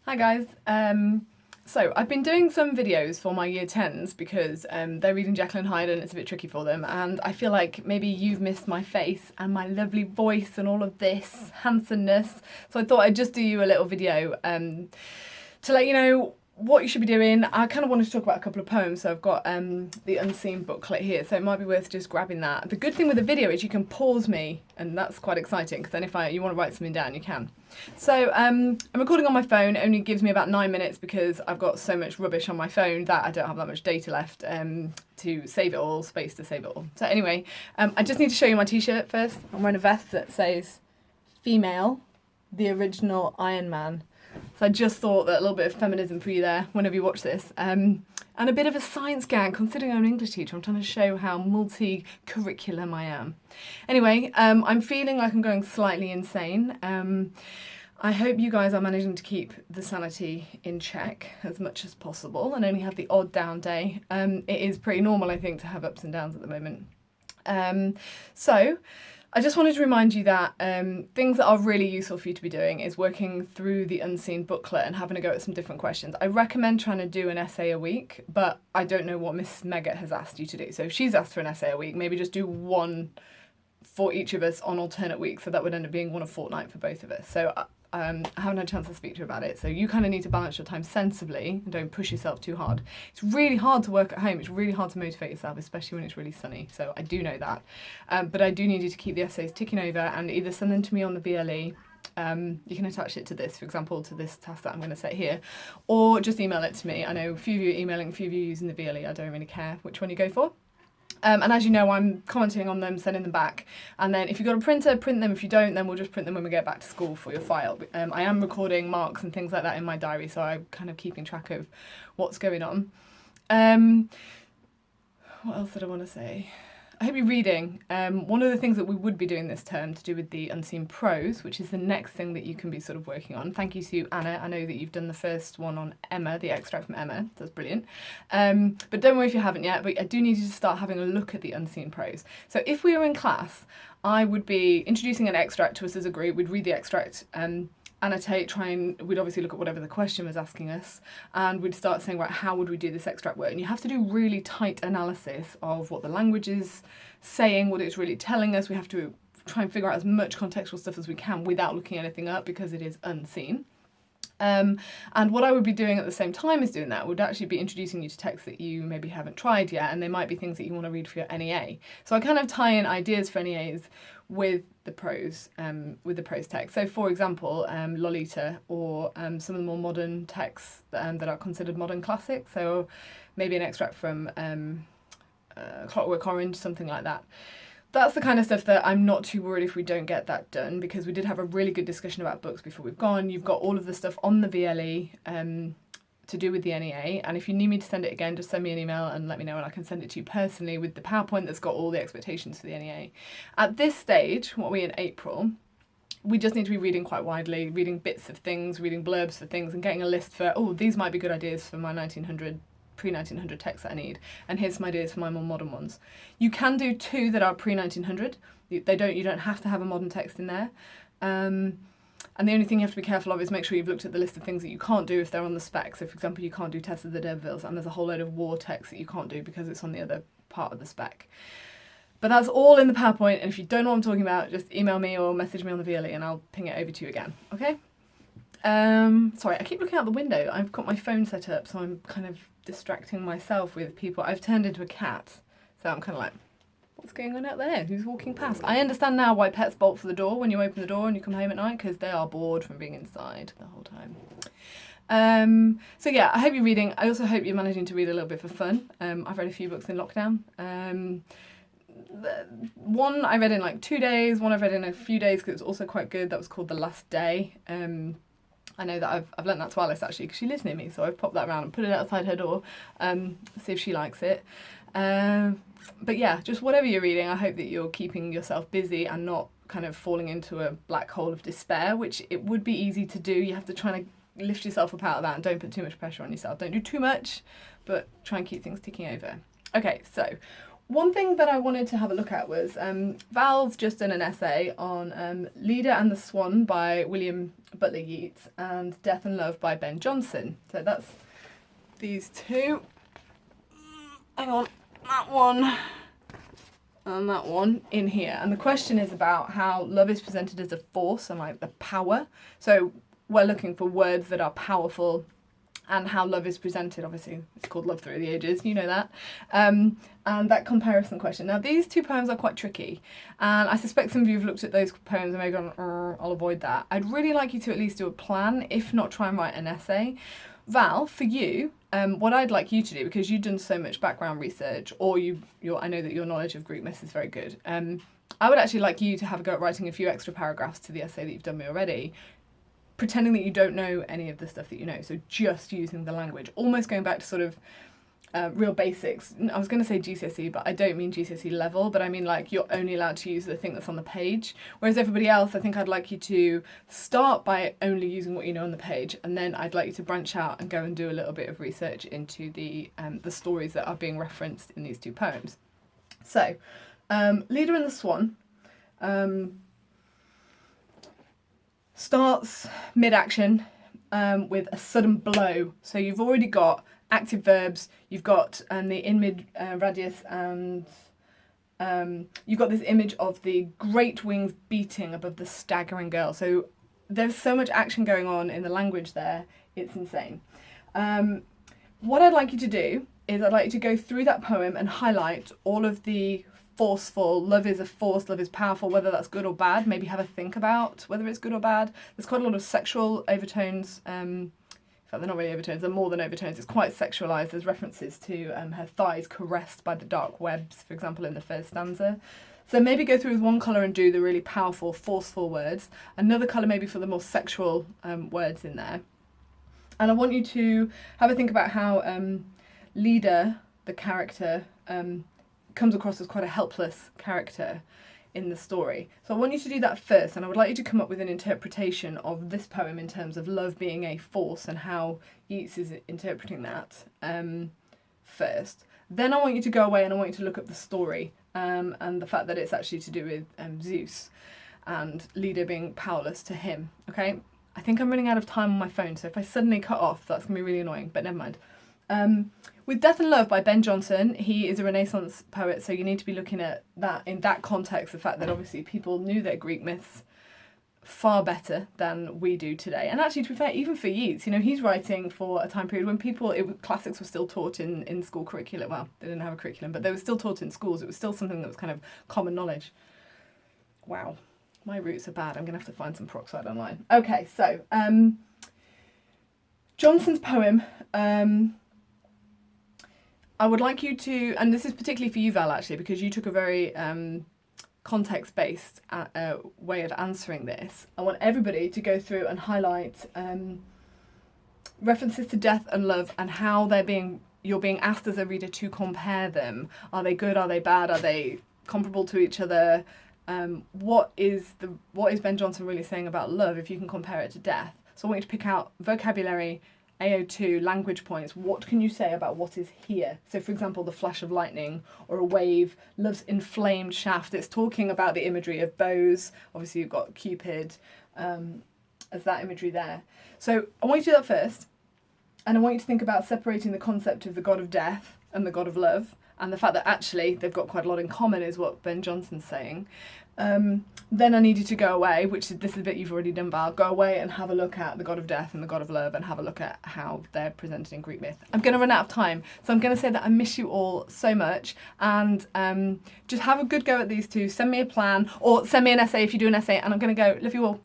Hi guys. So I've been doing some videos for my year 10s because they're reading Jekyll and Hyde and it's a bit tricky for them, and I feel like maybe you've missed my face and my lovely voice and all of this handsomeness. So I thought I'd just do you a little video to let you know what you should be doing. I kind of wanted to talk about a couple of poems, so I've got the Unseen booklet here, so it might be worth just grabbing that. The good thing with the video is you can pause me, and that's quite exciting, because then if you want to write something down, you can. So I'm recording on my phone. It only gives me about 9 minutes because I've got so much rubbish on my phone that I don't have that much data left to save it all, space to save it all. So anyway, I just need to show you my t-shirt first. I'm wearing a vest that says female, the original Iron Man. So I just thought that a little bit of feminism for you there whenever you watch this. And a bit of a science gang, considering I'm an English teacher. I'm trying to show how multi-curriculum I am. Anyway, I'm feeling like I'm going slightly insane. I hope you guys are managing to keep the sanity in check as much as possible and only have the odd down day. It is pretty normal, I think, to have ups and downs at the moment. So I just wanted to remind you that things that are really useful for you to be doing is working through the Unseen booklet and having a go at some different questions. I recommend trying to do an essay a week, but I don't know what Miss Meggett has asked you to do. So if she's asked for an essay a week, maybe just do one for each of us on alternate weeks, so that would end up being one a fortnight for both of us. So I haven't had a chance to speak to her about it, so you kind of need to balance your time sensibly and don't push yourself too hard. It's really hard to work at home, it's really hard to motivate yourself, especially when it's really sunny, so I do know that. But I do need you to keep the essays ticking over and either send them to me on the VLE, you can attach it to this, for example, to this task that I'm going to set here, or just email it to me. I know a few of you are emailing, a few of you are using the VLE, I don't really care which one you go for. And as you know, I'm commenting on them, sending them back. And then if you've got a printer, print them. If you don't, then we'll just print them when we get back to school for your file. I am recording marks and things like that in my diary, so I'm kind of keeping track of what's going on. What else did I want to say? I hope you're reading. One of the things that we would be doing this term to do with the Unseen Prose, which is the next thing that you can be sort of working on. Thank you to Anna. I know that you've done the first one on Emma, the extract from Emma. That's brilliant. But don't worry if you haven't yet, but I do need you to start having a look at the Unseen Prose. So if we were in class, I would be introducing an extract to us as a group. We'd read the extract, annotate, we'd obviously look at whatever the question was asking us, and we'd start saying, right, how would we do this extract work? And you have to do really tight analysis of what the language is saying, what it's really telling us. We have to try and figure out as much contextual stuff as we can without looking anything up because it is unseen. And what I would be doing at the same time as doing that would actually be introducing you to texts that you maybe haven't tried yet, and they might be things that you want to read for your NEA. So I kind of tie in ideas for NEAs with the prose text. So for example, Lolita, or some of the more modern texts that are considered modern classics. So maybe an extract from Clockwork Orange, something like that. That's the kind of stuff that I'm not too worried if we don't get that done, because we did have a really good discussion about books before we've gone. You've got all of the stuff on the VLE to do with the NEA, and if you need me to send it again, just send me an email and let me know, and I can send it to you personally with the PowerPoint that's got all the expectations for the NEA. At this stage, what we're in April, we just need to be reading quite widely, reading bits of things, reading blurbs for things, and getting a list for, oh, these might be good ideas for my pre-1900 texts that I need, and here's some ideas for my more modern ones. You can do two that are pre-1900. You don't have to have a modern text in there. And the only thing you have to be careful of is make sure you've looked at the list of things that you can't do if they're on the spec. So for example, you can't do Tess of the D'Urbervilles, and there's a whole load of war text that you can't do because it's on the other part of the spec. But that's all in the PowerPoint, and if you don't know what I'm talking about, just email me or message me on the VLE and I'll ping it over to you again, okay? Sorry, I keep looking out the window. I've got my phone set up, so I'm kind of distracting myself with people. I've turned into a cat, so I'm kind of like, what's going on out there? Who's walking past? I understand now why pets bolt for the door when you open the door and you come home at night, because they are bored from being inside the whole time. So yeah, I hope you're reading. I also hope you're managing to read a little bit for fun. I've read a few books in lockdown. One I read in like 2 days, one I've read in a few days because it was also quite good. That was called The Last Day. I know that I've lent that to Alice actually because she lives near me, so I've popped that around and put it outside her door, see if she likes it. But yeah, just whatever you're reading, I hope that you're keeping yourself busy and not kind of falling into a black hole of despair, which it would be easy to do. You have to try to lift yourself up out of that and don't put too much pressure on yourself. Don't do too much, but try and keep things ticking over. Okay, so one thing that I wanted to have a look at was Val's just done an essay on Leda and the Swan by William Butler Yeats and Death and Love by Ben Jonson. So that's these two. Hang on, that one and that one in here. And the question is about how love is presented as a force and like the power. So we're looking for words that are powerful, and how love is presented. Obviously, it's called Love Through the Ages, you know that. And that comparison question. Now, these two poems are quite tricky, and I suspect some of you have looked at those poems and may have gone, I'll avoid that. I'd really like you to at least do a plan, if not try and write an essay. Val, for you, what I'd like you to do, because you've done so much background research, or I know that your knowledge of Greek myths is very good, I would actually like you to have a go at writing a few extra paragraphs to the essay that you've done me already, pretending that you don't know any of the stuff that you know, so just using the language, almost going back to sort of real basics. I was going to say GCSE, but I don't mean GCSE level, but I mean like you're only allowed to use the thing that's on the page, whereas everybody else, I think I'd like you to start by only using what you know on the page, and then I'd like you to branch out and go and do a little bit of research into the stories that are being referenced in these two poems. So, Leda and the Swan starts mid-action with a sudden blow. So you've already got active verbs, you've got the in mid radius, and you've got this image of the great wings beating above the staggering girl. So there's so much action going on in the language there, it's insane. What I'd like you to do is I'd like you to go through that poem and highlight all of the forceful, love is a force, love is powerful, whether that's good or bad. Maybe have a think about whether it's good or bad. There's quite a lot of sexual overtones. In fact, they're not really overtones, they're more than overtones. It's quite sexualised. There's references to her thighs caressed by the dark webs, for example, in the first stanza. So maybe go through with one colour and do the really powerful, forceful words. Another colour maybe for the more sexual words in there. And I want you to have a think about how Leda, the character, comes across as quite a helpless character in the story. So I want you to do that first, and I would like you to come up with an interpretation of this poem in terms of love being a force and how Yeats is interpreting that first. Then I want you to go away and I want you to look at the story and the fact that it's actually to do with Zeus and Leda being powerless to him. Okay, I think I'm running out of time on my phone, so if I suddenly cut off, that's going to be really annoying, but never mind. With Death and Love by Ben Jonson, he is a Renaissance poet, so you need to be looking at that in that context, the fact that obviously people knew their Greek myths far better than we do today. And actually, to be fair, even for Yeats, he's writing for a time period when classics were still taught in school curriculum. Well, they didn't have a curriculum, but they were still taught in schools. It was still something that was kind of common knowledge. Wow, my roots are bad. I'm going to have to find some peroxide online. Okay, so Jonson's poem... I would like you to, and this is particularly for you, Val, actually, because you took a very context-based way of answering this. I want everybody to go through and highlight references to death and love and how you're being asked as a reader to compare them. Are they good? Are they bad? Are they comparable to each other? What is Ben Jonson really saying about love if you can compare it to death? So I want you to pick out vocabulary, AO2, language points. What can you say about what is here? So, for example, the flash of lightning or a wave, love's inflamed shaft. It's talking about the imagery of bows. Obviously, you've got Cupid as that imagery there. So I want you to do that first. And I want you to think about separating the concept of the god of death and the god of love, and the fact that actually they've got quite a lot in common is what Ben Jonson's saying. Then I need you to go away, this is a bit you've already done, Val. Go away and have a look at the god of death and the god of love and have a look at how they're presented in Greek myth. I'm going to run out of time, so I'm going to say that I miss you all so much, and just have a good go at these two. Send me a plan or send me an essay if you do an essay, and I'm going to go. Love you all.